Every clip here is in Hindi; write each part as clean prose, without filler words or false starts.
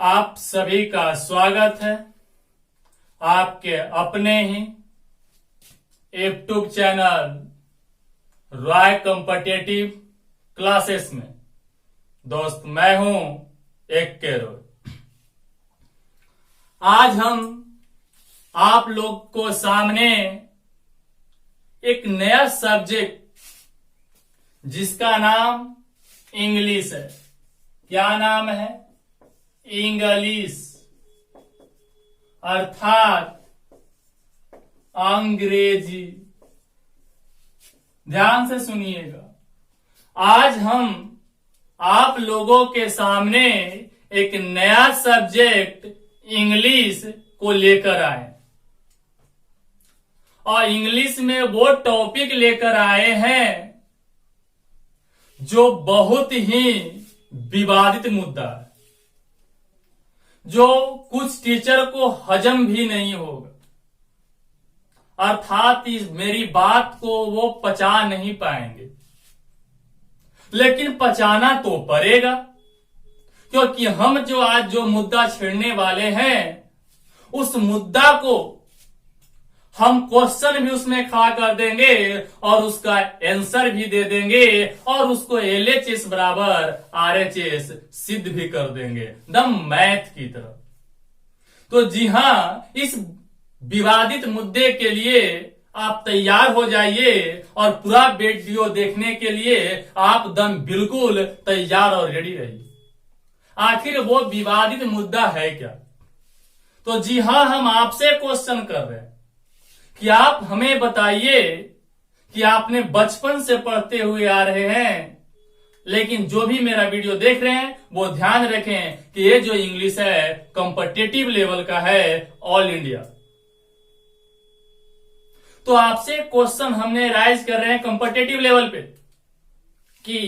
आप सभी का स्वागत है आपके अपने ही YouTube channel Roy competitive classes में। दोस्त मैं हूं एक केरोल। आज हम आप लोग को सामने एक नया सब्जेक्ट जिसका नाम इंग्लिश है। क्या नाम है? इंग्लिश अर्थात अंग्रेजी। ध्यान से सुनिएगा। आज हम आप लोगों के सामने एक नया सब्जेक्ट इंग्लिश को लेकर आए और इंग्लिश में वो टॉपिक लेकर आए हैं जो बहुत ही विवादित मुद्दा है, जो कुछ टीचर को हजम भी नहीं होगा, अर्थात इस मेरी बात को वो पचा नहीं पाएंगे। लेकिन पचाना तो पड़ेगा, क्योंकि हम जो आज जो मुद्दा छेड़ने वाले हैं उस मुद्दा को हम क्वेश्चन भी उसमें खड़ा कर देंगे और उसका आंसर भी दे देंगे और उसको LHS बराबर RHS सिद्ध भी कर देंगे, दम मैथ की तरह। तो जी हां, इस विवादित मुद्दे के लिए आप तैयार हो जाइए और पूरा वीडियो देखने के लिए आप दम बिल्कुल तैयार और रेडी रहिए। आखिर वो विवादित मुद्दा है क्या? तो जी हां, हम आपसे क्वेश्चन कर रहे हैं कि आप हमें बताइए कि आपने बचपन से पढ़ते हुए आ रहे हैं, लेकिन जो भी मेरा वीडियो देख रहे हैं वो ध्यान रखें कि ये जो इंग्लिश है कॉम्पिटिटिव लेवल का है, ऑल इंडिया। तो आपसे क्वेश्चन हमने राइज कर रहे हैं कॉम्पिटिटिव लेवल पे कि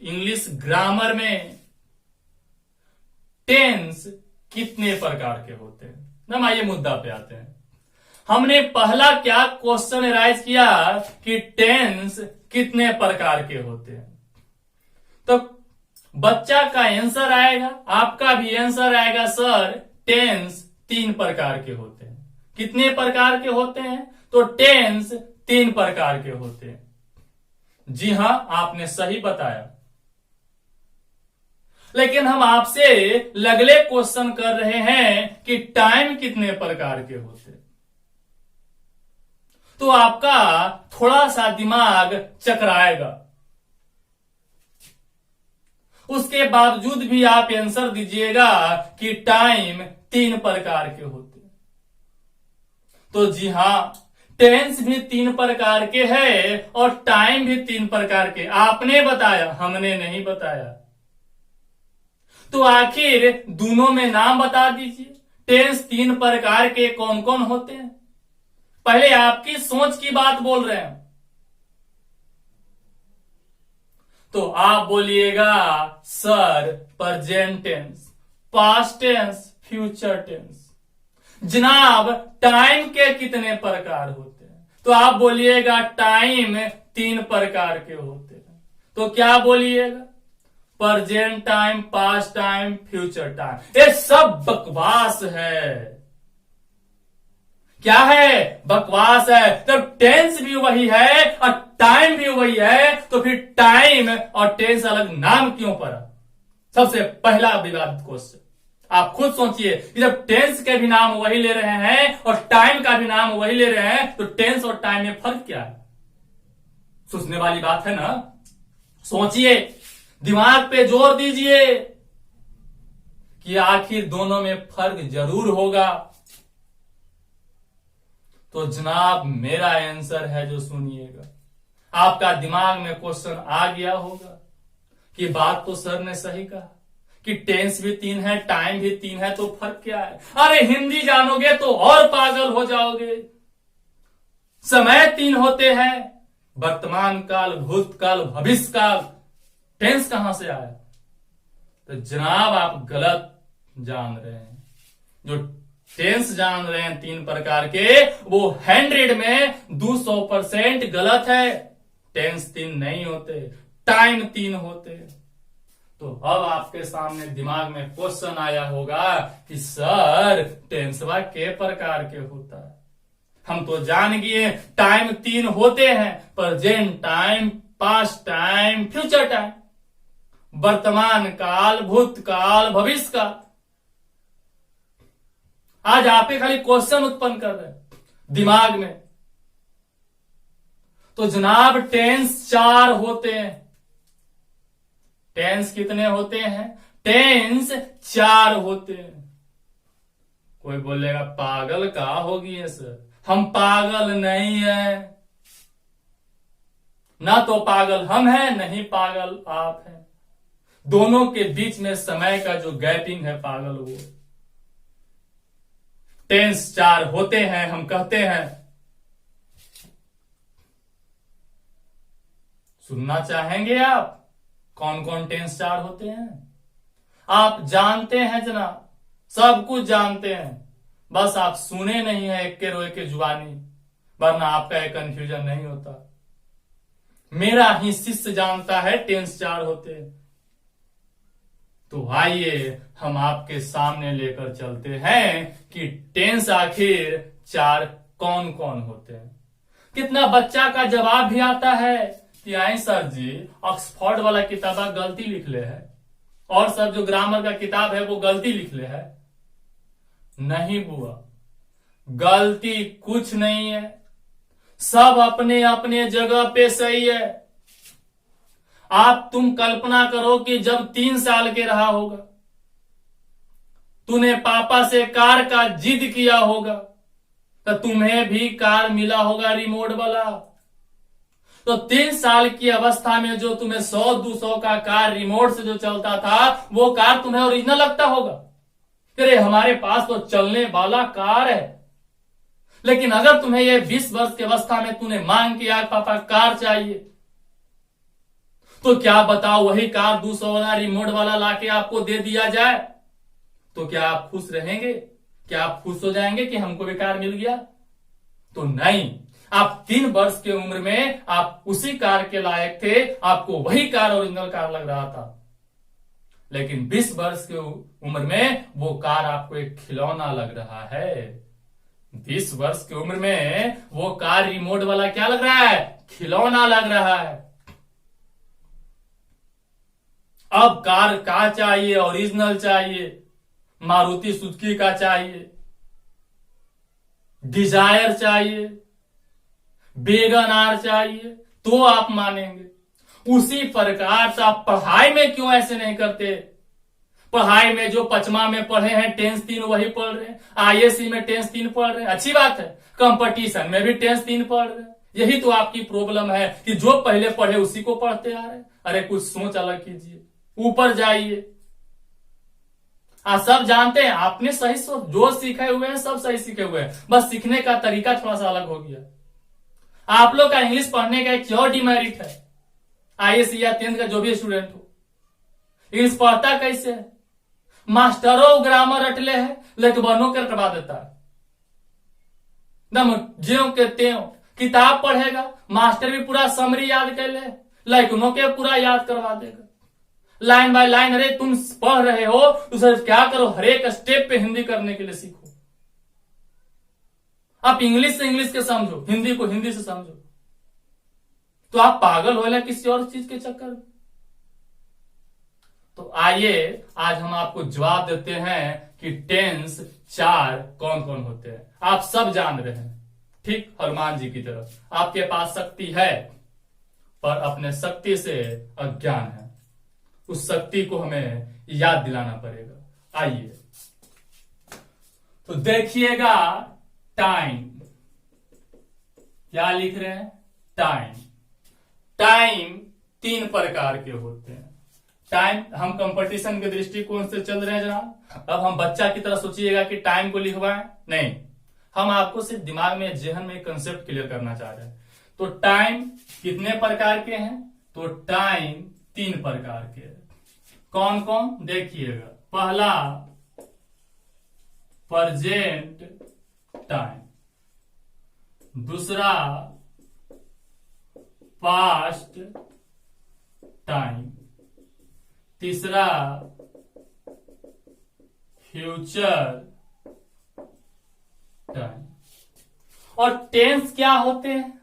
इंग्लिश ग्रामर में टेंस कितने प्रकार के होते हैं। हम आइए मुद्दा पे आते हैं। हमने पहला क्या क्वेश्चन राइज किया कि टेंस कितने प्रकार के होते हैं। तो बच्चा का आंसर आएगा, आपका भी आंसर आएगा, सर टेंस 3 प्रकार के होते हैं। कितने प्रकार के होते हैं? तो टेंस 3 प्रकार के होते हैं। जी हां, आपने सही बताया। लेकिन हम आपसे अगले क्वेश्चन कर रहे हैं कि टाइम कितने प्रकार के होते हैं। तो आपका थोड़ा सा दिमाग चकराएगा, उसके बावजूद भी आप आंसर दीजिएगा कि टाइम 3 प्रकार के होते हैं। तो जी हां, टेंस भी 3 प्रकार के है और टाइम भी 3 प्रकार के। आपने बताया, हमने नहीं बताया। तो आखिर दोनों में नाम बता दीजिए। टेंस 3 प्रकार के कौन कौन होते हैं? पहले आपकी सोच की बात बोल रहे हैं। तो आप बोलिएगा sir present tense, past tense, future tense. जनाब टाइम के कितने प्रकार होते हैं? तो आप बोलिएगा टाइम 3 प्रकार के होते हैं। तो क्या बोलिएगा? Present time, past time, future time. ये सब बकवास है। क्या है? बकवास है। तो टेंस भी वही है और टाइम भी वही है, तो फिर टाइम और टेंस अलग नाम क्यों पड़ा? सबसे पहला विवादित क्वेश्चन। आप खुद सोचिए कि जब टेंस के भी नाम वही ले रहे हैं और टाइम का भी नाम वही ले रहे हैं, तो टेंस और टाइम में फर्क क्या है? सोचने वाली बात है ना। सोचिए, दिमाग पे जोर दीजिए कि आखिर दोनों में फर्क जरूर होगा। तो जनाब मेरा आंसर है जो सुनिएगा। आपका दिमाग में क्वेश्चन आ गया होगा कि बात तो सर ने सही कहा कि टेंस भी 3 है, टाइम भी 3 है, तो फर्क क्या है? अरे हिंदी जानोगे तो और पागल हो जाओगे। समय 3 होते हैं, वर्तमान काल, भूतकाल, भविष्य काल। टेंस कहां से आया? तो जनाब आप गलत जान रहे हैं। जो टेंस जान रहे हैं 3 प्रकार के, वो 100 में 200% गलत है। टेंस 3 नहीं होते, टाइम 3 होते। तो अब आपके सामने दिमाग में क्वेश्चन आया होगा कि सर टेंसवा के प्रकार के होता है। हम तो जान गए टाइम 3 होते हैं, present time, past time, future time, वर्तमान काल, भूतकाल, भविष्य काल। आज आप ही खाली क्वेश्चन उत्पन्न कर रहे हैं दिमाग में। तो जनाब टेंस 4 होते हैं। टेंस कितने होते हैं? टेंस 4 होते हैं। कोई बोलेगा पागल का होगी है सर? हम पागल नहीं है, ना तो पागल हम हैं, नहीं पागल आप हैं। दोनों के बीच में समय का जो गैपिंग है पागल वो। टेंस 4 होते हैं, हम कहते हैं। सुनना चाहेंगे आप कौन कौन टेंस 4 होते हैं? आप जानते हैं जनाब, सब कुछ जानते हैं, बस आप सुने नहीं है एक के रोए के जुबानी, वरना आपका एक कंफ्यूजन नहीं होता। मेरा ही शिष्य जानता है टेंस 4 होते हैं। तो आइए हम आपके सामने लेकर चलते हैं कि टेंस आखिर 4 कौन कौन होते हैं। कितना बच्चा का जवाब भी आता है कि आई सर जी ऑक्सफोर्ड वाला किताबा गलती लिख ले है, और सर जो ग्रामर का किताब है वो गलती लिख ले है। नहीं बुआ, गलती कुछ नहीं है, सब अपने अपने जगह पे सही है। तुम कल्पना करो कि जब 3 साल के रहा होगा, तूने पापा से कार का जिद किया होगा, तो तुम्हें भी कार मिला होगा रिमोट वाला। तो 3 साल की अवस्था में जो तुम्हें 100-200 का कार रिमोट से जो चलता था, वो कार तुम्हें ओरिजिनल लगता होगा। अरे हमारे पास तो चलने वाला कार है। लेकिन अगर तुम्हें ये 20 वर्ष की अवस्था में तूने मांग किया पापा कार चाहिए, तो क्या बताओ वही कार 200 वाला रिमोट वाला लाके आपको दे दिया जाए, तो क्या आप खुश रहेंगे? क्या आप खुश हो जाएंगे कि हमको भी कार मिल गया? तो नहीं। आप 3 वर्ष की उम्र में आप उसी कार के लायक थे, आपको वही कार ओरिजिनल कार लग रहा था। लेकिन 20 वर्ष की उम्र में वो कार आपको एक खिलौना लग रहा है। 20 वर्ष की उम्र में वो कार रिमोट वाला क्या लग रहा है? खिलौना लग रहा है। अब कार का चाहिए? ओरिजिनल चाहिए, मारुति सुजुकी का चाहिए, डिजायर चाहिए, वेगन आर चाहिए, तो आप मानेंगे। उसी प्रकार से आप पढ़ाई में क्यों ऐसे नहीं करते? पढ़ाई में जो 5वां में पढ़े हैं टेंस 3 वही पढ़ रहे हैं, आईएससी में टेंस 3 पढ़ रहे हैं, अच्छी बात है। कंपटीशन में भी टेंस 3 पढ़ रहे हैं। यही तो आपकी प्रॉब्लम है कि जो पहले पढ़े उसी को पढ़ते आ रहे हैं। अरे कुछ सोच अलग कीजिए, ऊपर जाइए। आप सब जानते हैं, आपने सही सोच, जो सीखे हुए हैं सब सही सीखे हुए हैं, बस सीखने का तरीका थोड़ा सा अलग हो गया। आप लोग का इंग्लिश पढ़ने का एक और डिमेरिट है, आईएससी या 10th का जो भी स्टूडेंट हो, इंग्लिश पढ़ता कैसे है? मास्टरों ग्रामर रटले है, लेकिन बनो के करवा देता है। ज्यों के त्यों किताब पढ़ेगा, मास्टर भी पूरा समरी याद कर ले, लाइकनों के पूरा याद करवा देगा, लाइन बाय लाइन। अरे तुम पढ़ रहे हो तो सर क्या करो, हर एक स्टेप पे हिंदी करने के लिए सीखो। आप इंग्लिश से इंग्लिश के समझो, हिंदी को हिंदी से समझो। तो आप पागल हो या किसी और चीज के चक्कर में? तो आइए आज हम आपको जवाब देते हैं कि टेंस 4 कौन कौन होते हैं। आप सब जान रहे हैं, ठीक हनुमान जी की तरह आपके पास शक्ति है, पर अपने शक्ति से अज्ञान है। उस शक्ति को हमें याद दिलाना पड़ेगा। आइए तो देखिएगा, टाइम क्या लिख रहे हैं? टाइम। टाइम 3 प्रकार के होते हैं। टाइम, हम कंपटीशन के दृष्टिकोण से चल रहे हैं जनाब। अब हम बच्चा की तरह सोचिएगा कि टाइम को लिखवाएं, नहीं, हम आपको सिर्फ दिमाग में, जहन में कंसेप्ट क्लियर करना चाह रहे हैं। तो टाइम कितने प्रकार के हैं? तो टाइम 3 प्रकार के हैं। कौन कौन? देखिएगा, पहला प्रेजेंट टाइम, दूसरा पास्ट टाइम, तीसरा फ्यूचर टाइम। और टेंस क्या होते हैं?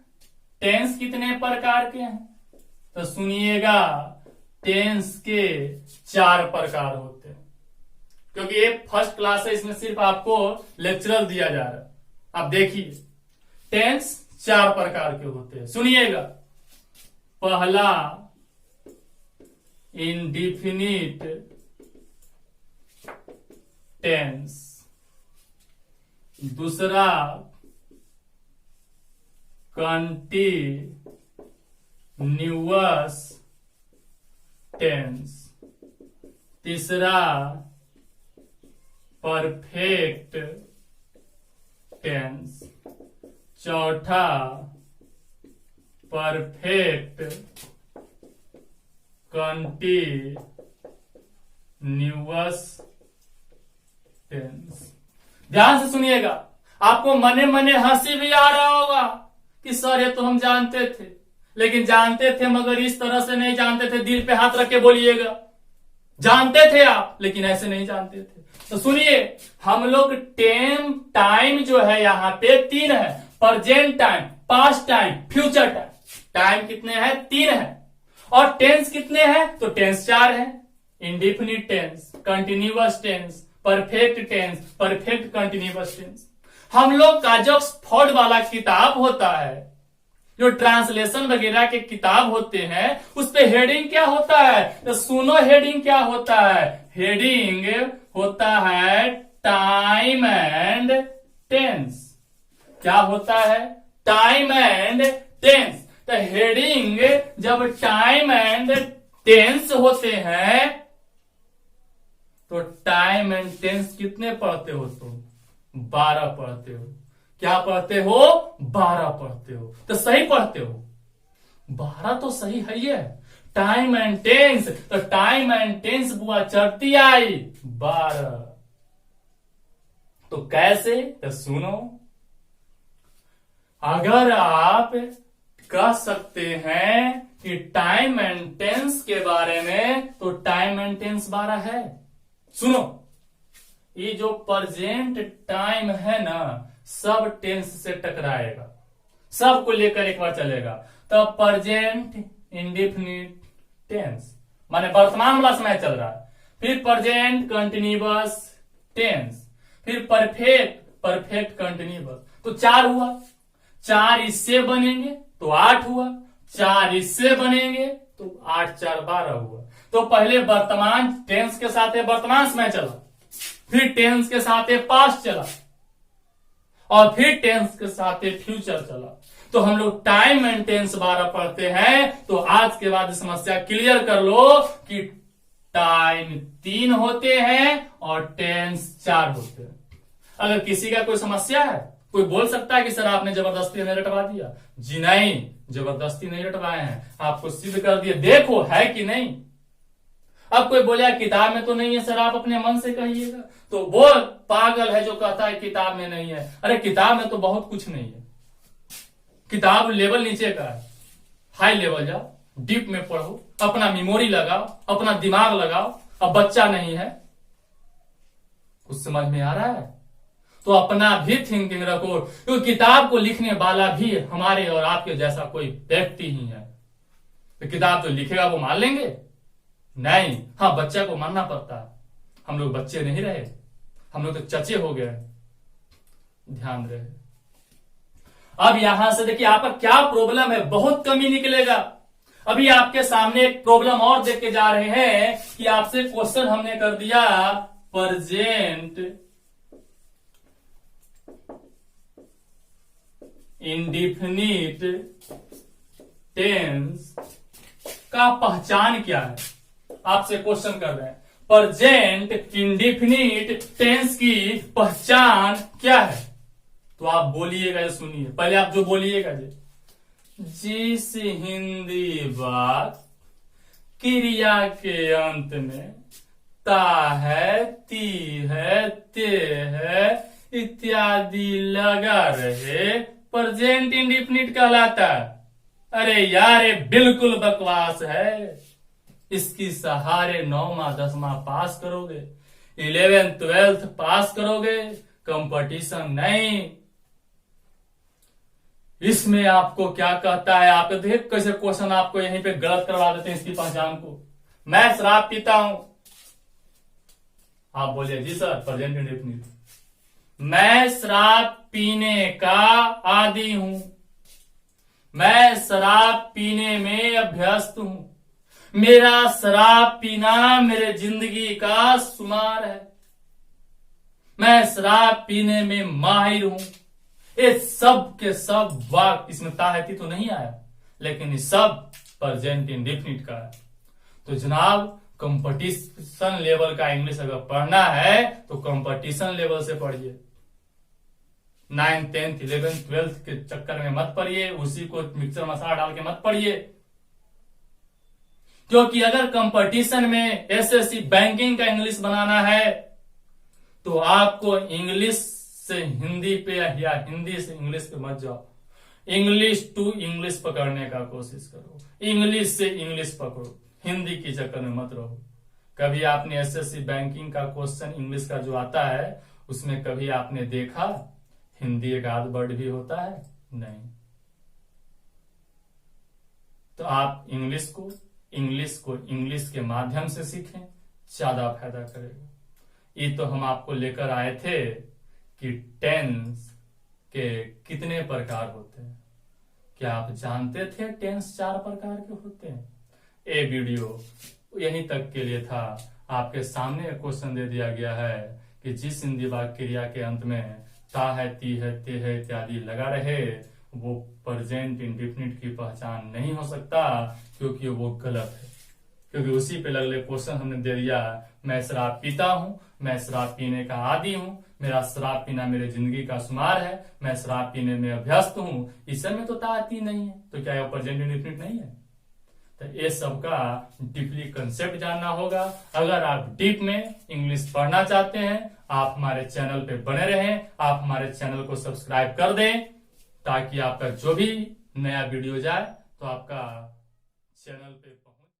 टेंस कितने प्रकार के हैं? तो सुनिएगा, टेंस के 4 प्रकार होते हैं। क्योंकि ये फर्स्ट क्लास है, इसमें सिर्फ आपको लेक्चरल दिया जा रहा है। आप देखिए, टेंस 4 प्रकार के होते हैं, सुनिएगा। पहला इंडिफिनिट टेंस, दूसरा कंटीन्यूअस टेंस, तीसरा परफेक्ट टेंस, चौथा परफेक्ट कंटीन्यूअस टेंस। ध्यान से सुनिएगा, आपको मने मने हंसी भी आ रहा होगा कि सर ये तो हम जानते थे, लेकिन जानते थे मगर इस तरह से नहीं जानते थे। दिल पे हाथ रख के बोलिएगा, जानते थे आप लेकिन ऐसे नहीं जानते थे। तो सुनिए, हम लोग टाइम जो है यहाँ पे 3 है। Present time, past time, future time. Time कितने हैं? 3 है। और टेंस कितने हैं? तो टेंस 4 है। Indefinite tense, continuous tense, perfect tense, perfect continuous tense. हम लोग का जो ऑक्सफोर्ड वाला किताब होता है, जो ट्रांसलेशन वगैरह के किताब होते हैं, उस पे हेडिंग क्या होता है? तो सुनो, हेडिंग क्या होता है? हेडिंग होता है टाइम एंड टेंस। क्या होता है? Time and tense. तो हेडिंग जब टाइम एंड टेंस होते हैं, तो टाइम एंड टेंस कितने पढ़ते हो तुम? 12 पढ़ते हो। क्या पढ़ते हो? 12 पढ़ते हो। तो सही पढ़ते हो, 12 तो सही है ये। टाइम एंड टेंस, तो टाइम एंड टेंस बुआ चढ़ती आई 12। तो कैसे? तो सुनो, अगर आप कह सकते हैं कि टाइम एंड टेंस के बारे में, तो टाइम एंड टेंस 12 है। सुनो, ये जो प्रेजेंट टाइम है ना, सब टेंस से टकराएगा, सबको लेकर एक बार चलेगा। तो प्रेजेंट इंडिफिनिट टेंस माने वर्तमान वाला समय चल रहा है, फिर प्रेजेंट कंटिन्यूअस टेंस, फिर परफेक्ट कंटिन्यूअस। तो 4 हुआ। 4 इससे बनेंगे तो 8 हुआ, 4 इससे बनेंगे तो 8 4 12 हुआ। तो पहले वर्तमान टेंस के साथ वर्तमान समय चला, फिर टेंस के साथ पास्ट चला, और फिर टेंस के साथ फ्यूचर चला। तो हम लोग टाइम एंड टेंस 12 पढ़ते हैं। तो आज के बाद समस्या क्लियर कर लो कि टाइम 3 होते हैं और टेंस 4 होते हैं। अगर किसी का कोई समस्या है, कोई बोल सकता है कि सर आपने जबरदस्ती हमें रटवा दिया। जी नहीं, जबरदस्ती नहीं रटवाए हैं, आपको सिद्ध कर दिए। देखो है कि नहीं। अब कोई बोले किताब में तो नहीं है सर, आप अपने मन से कहिएगा। तो वो पागल है जो कहता है किताब में नहीं है। अरे किताब में तो बहुत कुछ नहीं है। किताब लेवल नीचे का है, हाई लेवल जाओ, डीप में पढ़ो, अपना मेमोरी लगाओ, अपना दिमाग लगाओ। अब बच्चा नहीं है, कुछ समझ में आ रहा है तो अपना भी थिंकिंग रखो, क्योंकि किताब को लिखने वाला भी हमारे और आपके जैसा कोई व्यक्ति ही है। तो किताब तो लिखेगा वो मान लेंगे नहीं। हाँ, बच्चा को मानना पड़ता है। हम लोग बच्चे नहीं रहे, हम लोग तो चचे हो गए। ध्यान रहे। अब यहां से देखिए आपका क्या प्रॉब्लम है, बहुत कमी निकलेगा। अभी आपके सामने एक प्रॉब्लम और देख के जा रहे हैं कि आपसे क्वेश्चन हमने कर दिया प्रेजेंट इंडिफिनिट टेंस का पहचान क्या है। आपसे क्वेश्चन कर रहे हैं प्रेजेंट इंडिफिनिट टेंस की पहचान क्या है। तो आप बोलिएगा, सुनिए पहले आप जो बोलिएगा जिस हिंदी वाक्य क्रिया के अंत में ता है, ती है, ते है इत्यादि लगा रहे, प्रेजेंट इंडिफिनिट कहलाता है। अरे यार ये बिल्कुल बकवास है। इसकी सहारे 9वां 10वां पास करोगे, 11th 12th पास करोगे, कंपटीशन नहीं। इसमें आपको क्या कहता है, आप देख कैसे क्वेश्चन आपको यहीं पे गलत करवा देते हैं इसकी पहचान को। मैं शराब पीता हूं, आप बोलिए जी सर प्रेजेंट इंडेफिनिट। मैं शराब पीने का आदी हूं, मैं शराब पीने में अभ्यस्त हूं, मेरा शराब पीना मेरे जिंदगी का शुमार है, मैं शराब पीने में माहिर हूं। ये सब के सब वाक्य इसमें ताहती तो नहीं आया, लेकिन ये सब प्रेजेंट इंडेफिनिट का है। तो जनाब कंपटीशन लेवल का इंग्लिश अगर पढ़ना है तो कंपटीशन लेवल से पढ़िए। 9th 10th 11th 12th के चक्कर में मत पढ़िए, उसी को मिक्सर मसाला डाल के मत पढ़िए। क्योंकि अगर कंपटीशन में एसएससी बैंकिंग का इंग्लिश बनाना है तो आपको इंग्लिश से हिंदी पे या हिंदी से इंग्लिश पे मत जाओ, इंग्लिश टू इंग्लिश पकड़ने का कोशिश करो, इंग्लिश से इंग्लिश पकड़ो, हिंदी की चक्कर में मत रहो। कभी आपने एसएससी बैंकिंग का क्वेश्चन इंग्लिश का जो आता है उसमें कभी आपने देखा हिंदी एक आध वर्ड भी होता है? नहीं। तो आप इंग्लिश को इंग्लिश के माध्यम से सीखें, ज्यादा फायदा करेगा। ये तो हम आपको लेकर आए थे कि टेंस के कितने प्रकार होते हैं। क्या आप जानते थे टेंस 4 प्रकार के होते हैं? ये वीडियो यहीं तक के लिए था। आपके सामने क्वेश्चन दे दिया गया है कि जिस हिंदी वाक्य क्रिया के अंत में ता है, ती है, ते है इत्यादि लगा रहे वो प्रेजेंट इंडेफिनिट की पहचान नहीं हो सकता, क्योंकि वो गलत है। क्योंकि उसी पे लगले क्वेश्चन हमने दे दिया, मैं शराब पीता हूं, मैं शराब पीने का आदी हूं, मेरा शराब पीना मेरे जिंदगी का शुमार है, मैं शराब पीने में अभ्यस्त हूं। इस समय तो ताती नहीं है, तो क्या ये प्रेजेंट इंडेफिनिट नहीं है? तो ये सबका डीपली कंसेप्ट जानना होगा। अगर आप डीप में इंग्लिश पढ़ना चाहते हैं, आप हमारे चैनल पे बने रहें, आप हमारे चैनल को सब्सक्राइब कर दें, ताकि आपका जो भी नया वीडियो जाए तो आपका चैनल पे